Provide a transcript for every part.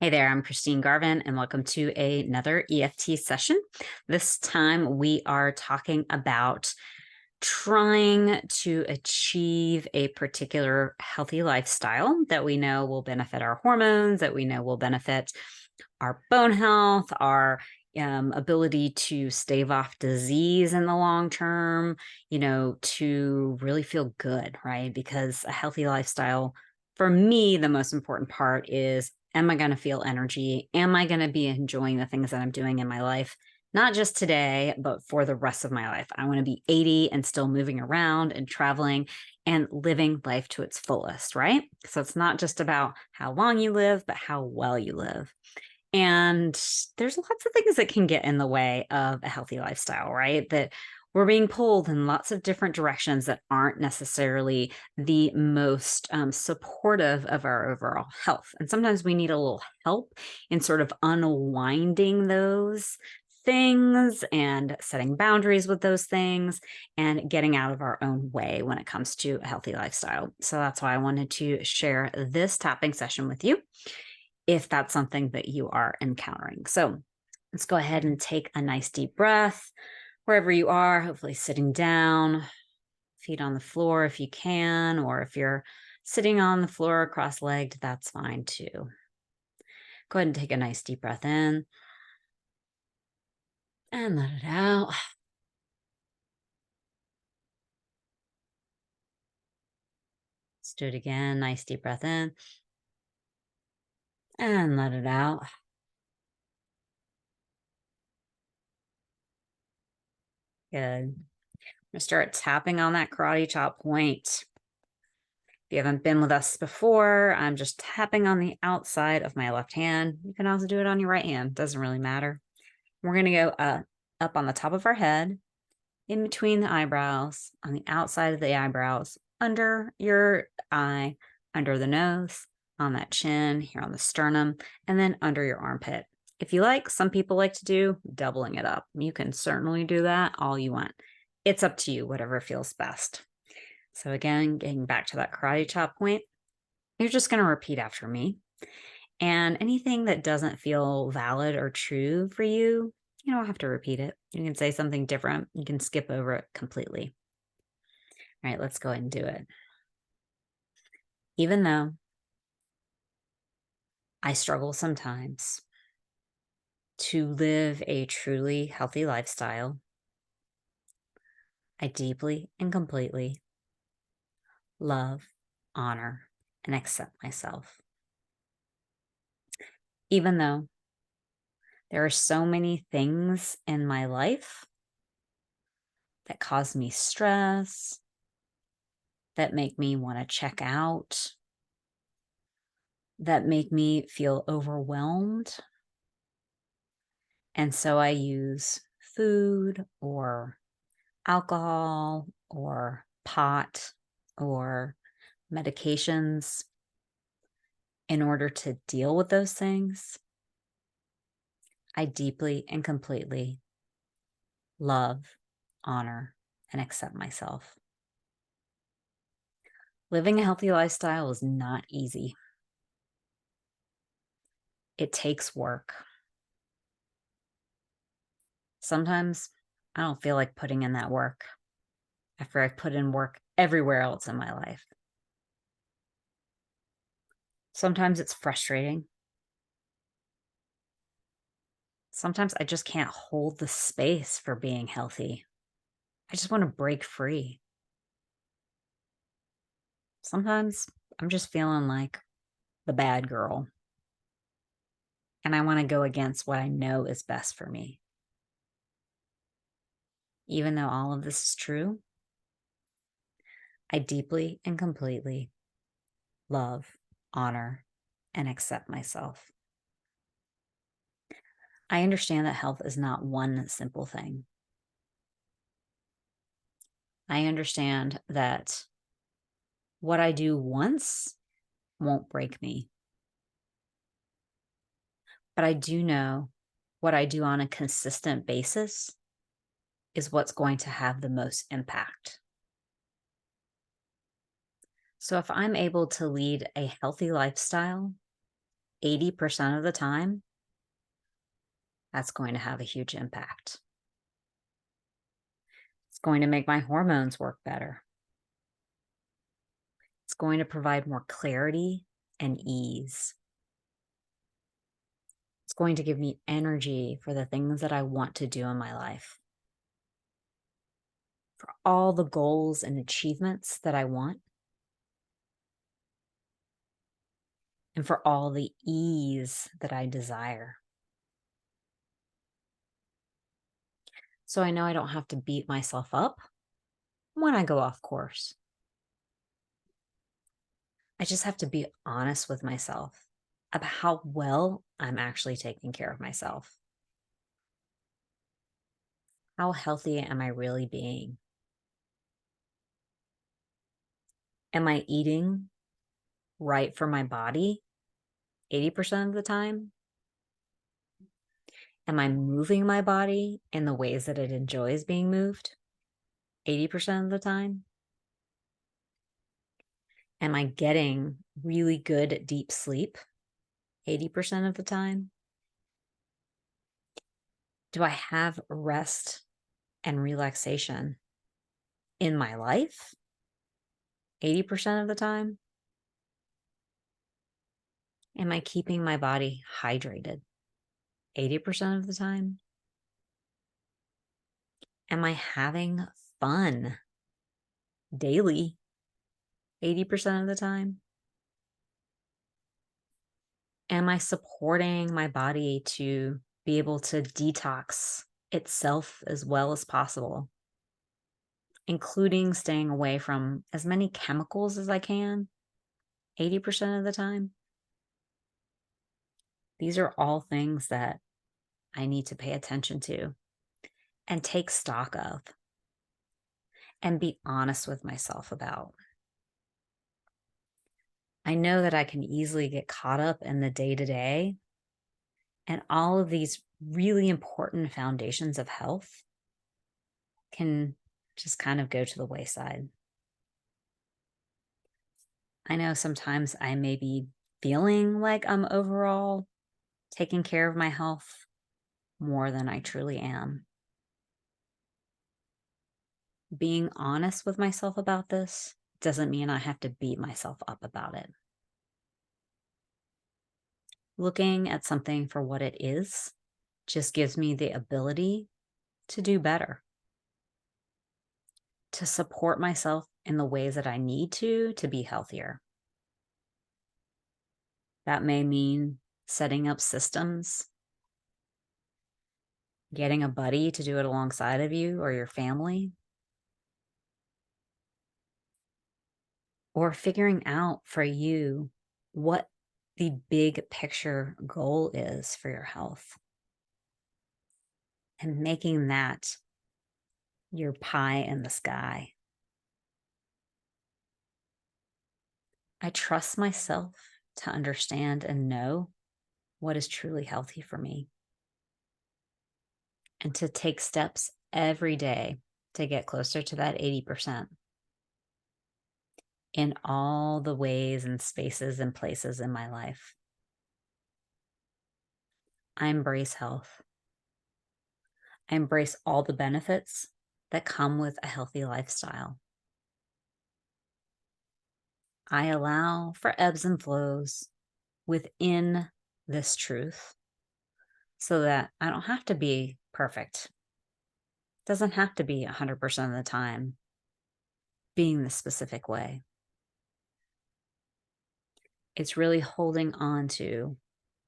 Hey there, I'm Christine Garvin, and welcome to another EFT session. This time we are talking about trying to achieve a particular healthy lifestyle that we know will benefit our hormones, that we know will benefit our bone health, our ability to stave off disease in the long term, to really feel good, right? Because a healthy lifestyle, for me, the most important part is, am I going to feel energy? Am I going to be enjoying the things that I'm doing in my life? Not just today, but for the rest of my life. I want to be 80 and still moving around and traveling and living life to its fullest, right? So it's not just about how long you live, but how well you live. And there's lots of things that can get in the way of a healthy lifestyle, right? That we're being pulled in lots of different directions that aren't necessarily the most supportive of our overall health. And sometimes we need a little help in sort of unwinding those things and setting boundaries with those things and getting out of our own way when it comes to a healthy lifestyle. So that's why I wanted to share this tapping session with you if that's something that you are encountering. So let's go ahead and take a nice deep breath wherever you are, hopefully sitting down, feet on the floor if you can, or if you're sitting on the floor cross-legged, that's fine too. Go ahead and take a nice deep breath in and let it out. Let's do it again. Nice deep breath in and let it out. Good. I'm going to start tapping on that karate chop point. If you haven't been with us before, I'm just tapping on the outside of my left hand. You can also do it on your right hand. Doesn't really matter. We're going to go up on the top of our head, in between the eyebrows, on the outside of the eyebrows, under your eye, under the nose, on that chin, here on the sternum, and then under your armpit. If you like, some people like to do doubling it up. You can certainly do that all you want. It's up to you, whatever feels best. So again, getting back to that karate chop point, you're just going to repeat after me. And anything that doesn't feel valid or true for you, you don't have to repeat it. You can say something different. You can skip over it completely. All right, let's go ahead and do it. Even though I struggle sometimes to live a truly healthy lifestyle, I deeply and completely love, honor, and accept myself. Even though there are so many things in my life that cause me stress, that make me want to check out, that make me feel overwhelmed. And so I use food or alcohol or pot or medications in order to deal with those things. I deeply and completely love, honor, and accept myself. Living a healthy lifestyle is not easy. It takes work. Sometimes I don't feel like putting in that work after I've put in work everywhere else in my life. Sometimes it's frustrating. Sometimes I just can't hold the space for being healthy. I just want to break free. Sometimes I'm just feeling like the bad girl, and I want to go against what I know is best for me. Even though all of this is true, I deeply and completely love, honor, and accept myself. I understand that health is not one simple thing. I understand that what I do once won't break me. But I do know what I do on a consistent basis is what's going to have the most impact. So if I'm able to lead a healthy lifestyle 80% of the time, that's going to have a huge impact. It's going to make my hormones work better. It's going to provide more clarity and ease. It's going to give me energy for the things that I want to do in my life, for all the goals and achievements that I want, and for all the ease that I desire. So I know I don't have to beat myself up when I go off course. I just have to be honest with myself about how well I'm actually taking care of myself. How healthy am I really being? Am I eating right for my body 80% of the time? Am I moving my body in the ways that it enjoys being moved 80% of the time? Am I getting really good deep sleep 80% of the time? Do I have rest and relaxation in my life 80% of the time? Am I keeping my body hydrated 80% of the time? Am I having fun daily 80% of the time? Am I supporting my body to be able to detox itself as well as possible, including staying away from as many chemicals as I can 80% of the time? These are all things that I need to pay attention to and take stock of and be honest with myself about. I know that I can easily get caught up in the day-to-day, and all of these really important foundations of health can just kind of go to the wayside. I know sometimes I may be feeling like I'm overall taking care of my health more than I truly am. Being honest with myself about this doesn't mean I have to beat myself up about it. Looking at something for what it is just gives me the ability to do better, to support myself in the ways that I need to be healthier. That may mean setting up systems, getting a buddy to do it alongside of you or your family, or figuring out for you what the big picture goal is for your health and making that your pie in the sky. I trust myself to understand and know what is truly healthy for me, and to take steps every day to get closer to that 80% in all the ways and spaces and places in my life. I embrace health. I embrace all the benefits that come with a healthy lifestyle. I allow for ebbs and flows within this truth so that I don't have to be perfect. It doesn't have to be 100% of the time being the specific way. It's really holding on to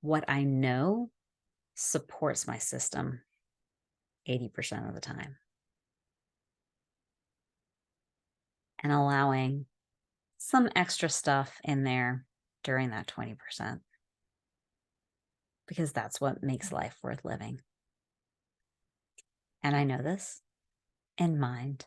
what I know supports my system 80% of the time, and allowing some extra stuff in there during that 20%, because that's what makes life worth living. And I know this in mind,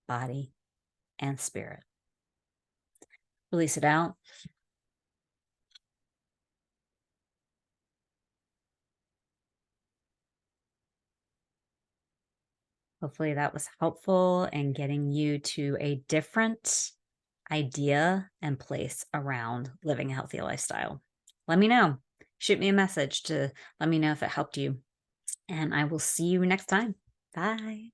body, and spirit. Release it out. Hopefully that was helpful in getting you to a different idea and place around living a healthy lifestyle. Let me know. shoot me a message to let me know if it helped you. And I will see you next time. Bye.